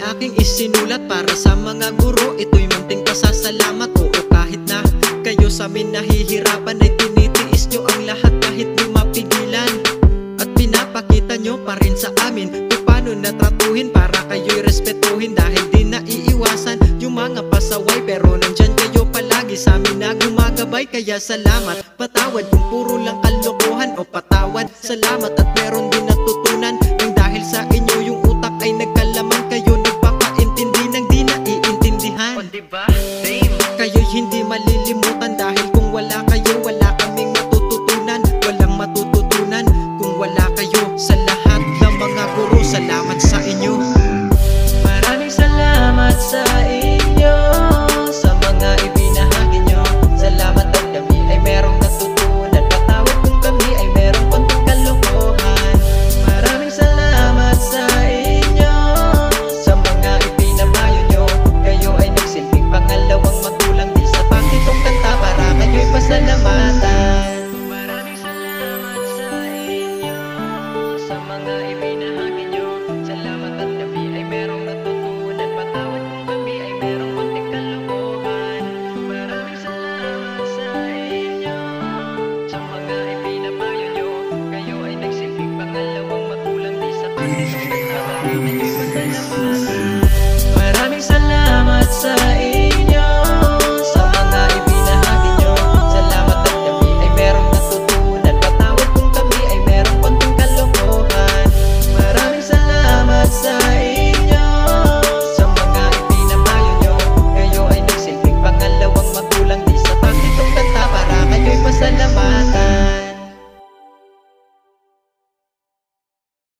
aking isinulat para sa mga guro. Ito'y munting pasasalamat. Oo, kahit na kayo sa amin nahihirapan, ay tinitiis nyo ang lahat kahit di mapigilan. At pinapakita nyo pa rin sa amin kung paano natratuhin para kayo'y respetuhin. Dahil di naiiwasan yung mga pasaway, pero nandyan kayo palagi sa amin na gumagabay. Kaya salamat, patawad kung puro lang kalokohan o patawad. Salamat at